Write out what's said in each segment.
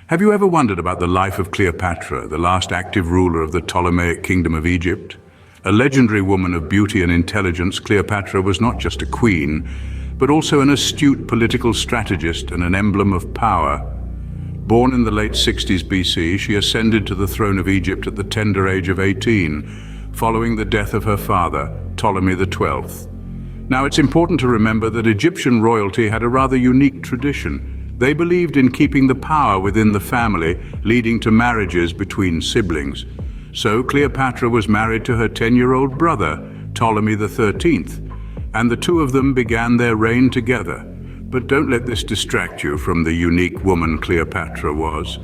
Have you ever wondered about the life of Cleopatra, the last active ruler of the Ptolemaic kingdom of Egypt? A legendary woman of beauty and intelligence, Cleopatra was not just a queen, but also an astute political strategist and an emblem of power. Born in the late 60s BC, she ascended to the throne of Egypt at the tender age of 18, following the death of her father, Ptolemy XII. Now, it's important to remember that Egyptian royalty had a rather unique tradition. They believed in keeping the power within the family, leading to marriages between siblings. So Cleopatra was married to her 10-year-old brother, Ptolemy XIII, and the two of them began their reign together. But don't let this distract you from the unique woman Cleopatra was.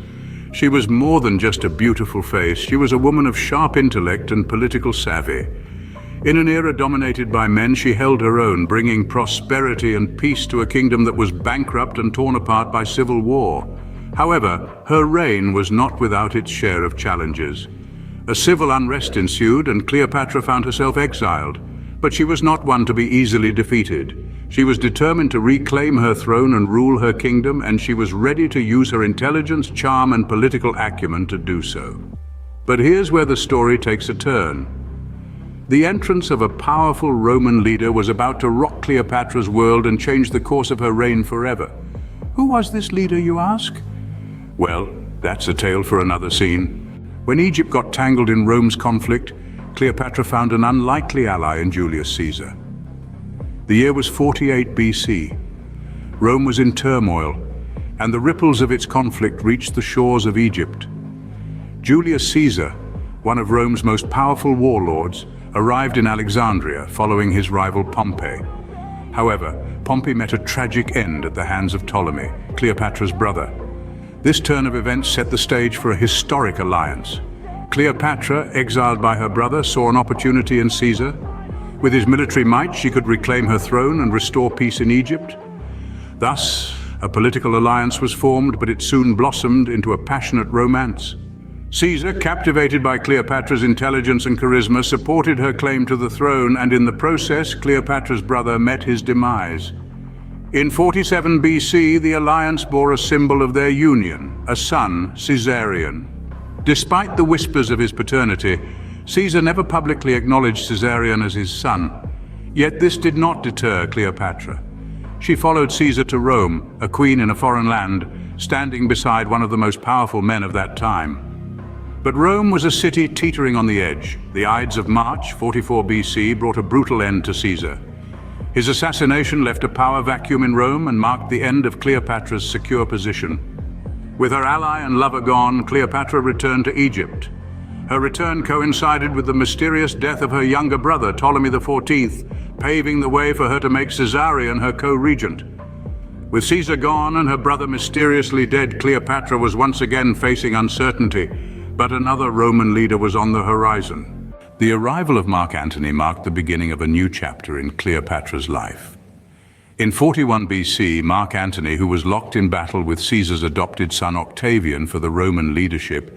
She was more than just a beautiful face. She was a woman of sharp intellect and political savvy. In an era dominated by men, she held her own, bringing prosperity and peace to a kingdom that was bankrupt and torn apart by civil war. However, her reign was not without its share of challenges. A civil unrest ensued, and Cleopatra found herself exiled. But she was not one to be easily defeated. She was determined to reclaim her throne and rule her kingdom, and she was ready to use her intelligence, charm, and political acumen to do so. But here's where the story takes a turn. The entrance of a powerful Roman leader was about to rock Cleopatra's world and change the course of her reign forever. Who was this leader, you ask? Well, that's a tale for another scene. When Egypt got tangled in Rome's conflict, Cleopatra found an unlikely ally in Julius Caesar. The year was 48 BC. Rome was in turmoil, and the ripples of its conflict reached the shores of Egypt. Julius Caesar, one of Rome's most powerful warlords, arrived in Alexandria following his rival Pompey. However, Pompey met a tragic end at the hands of Ptolemy, Cleopatra's brother. This turn of events set the stage for a historic alliance. Cleopatra, exiled by her brother, saw an opportunity in Caesar. With his military might, she could reclaim her throne and restore peace in Egypt. Thus, a political alliance was formed, but it soon blossomed into a passionate romance. Caesar, captivated by Cleopatra's intelligence and charisma, supported her claim to the throne, and in the process, Cleopatra's brother met his demise. In 47 BC, the alliance bore a symbol of their union, a son, Caesarion. Despite the whispers of his paternity, Caesar never publicly acknowledged Caesarion as his son. Yet this did not deter Cleopatra. She followed Caesar to Rome, a queen in a foreign land, standing beside one of the most powerful men of that time. But Rome was a city teetering on the edge. The Ides of March, 44 BC, brought a brutal end to Caesar. His assassination left a power vacuum in Rome and marked the end of Cleopatra's secure position. With her ally and lover gone, Cleopatra returned to Egypt. Her return coincided with the mysterious death of her younger brother, Ptolemy XIV, paving the way for her to make Caesarion her co-regent. With Caesar gone and her brother mysteriously dead, Cleopatra was once again facing uncertainty. But another Roman leader was on the horizon. The arrival of Mark Antony marked the beginning of a new chapter in Cleopatra's life. In 41 BC, Mark Antony, who was locked in battle with Caesar's adopted son Octavian for the Roman leadership,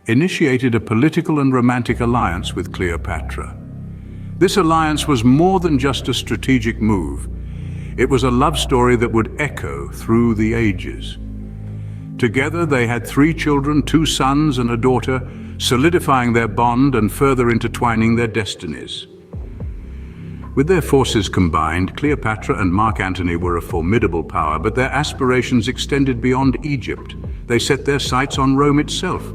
initiated a political and romantic alliance with Cleopatra. This alliance was more than just a strategic move. It was a love story that would echo through the ages. Together they had 3 children, 2 sons and a daughter, solidifying their bond and further intertwining their destinies. With their forces combined, Cleopatra and Mark Antony were a formidable power, but their aspirations extended beyond Egypt. They set their sights on Rome itself.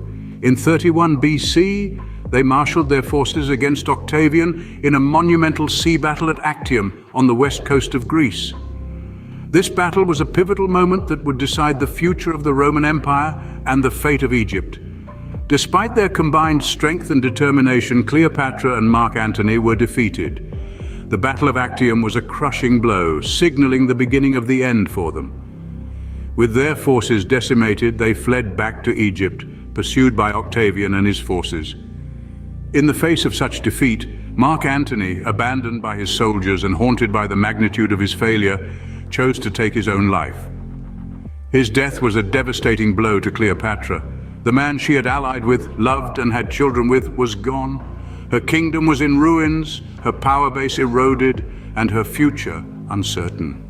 In 31 BC, they marshaled their forces against Octavian in a monumental sea battle at Actium on the west coast of Greece. This battle was a pivotal moment that would decide the future of the Roman Empire and the fate of Egypt. Despite their combined strength and determination, Cleopatra and Mark Antony were defeated. The Battle of Actium was a crushing blow, signaling the beginning of the end for them. With their forces decimated, they fled back to Egypt, pursued by Octavian and his forces. In the face of such defeat, Mark Antony, abandoned by his soldiers and haunted by the magnitude of his failure, chose to take his own life. His death was a devastating blow to Cleopatra. The man she had allied with, loved and had children with, was gone. Her kingdom was in ruins, her power base eroded, and her future uncertain.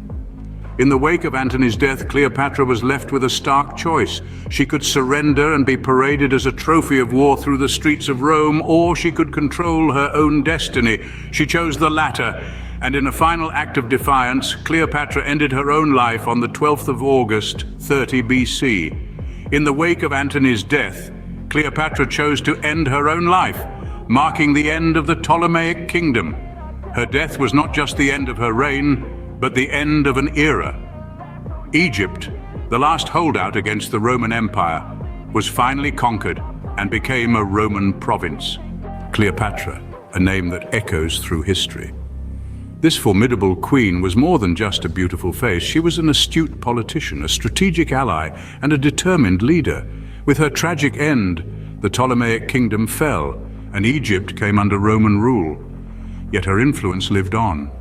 In the wake of Antony's death, Cleopatra was left with a stark choice. She could surrender and be paraded as a trophy of war through the streets of Rome, or she could control her own destiny. She chose the latter, and in a final act of defiance, Cleopatra ended her own life on the 12th of August, 30 BC. In the wake of Antony's death, Cleopatra chose to end her own life, marking the end of the Ptolemaic kingdom. Her death was not just the end of her reign, but the end of an era. Egypt, the last holdout against the Roman Empire, was finally conquered and became a Roman province. Cleopatra, a name that echoes through history. This formidable queen was more than just a beautiful face. She was an astute politician, a strategic ally, and a determined leader. With her tragic end, the Ptolemaic kingdom fell, and Egypt came under Roman rule. Yet her influence lived on.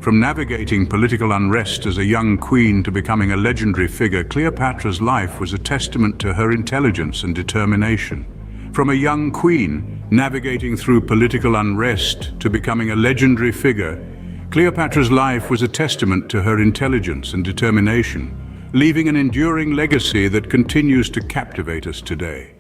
From navigating political unrest as a young queen to becoming a legendary figure, Cleopatra's life was a testament to her intelligence and determination. From a young queen navigating through political unrest to becoming a legendary figure, Cleopatra's life was a testament to her intelligence and determination, leaving an enduring legacy that continues to captivate us today.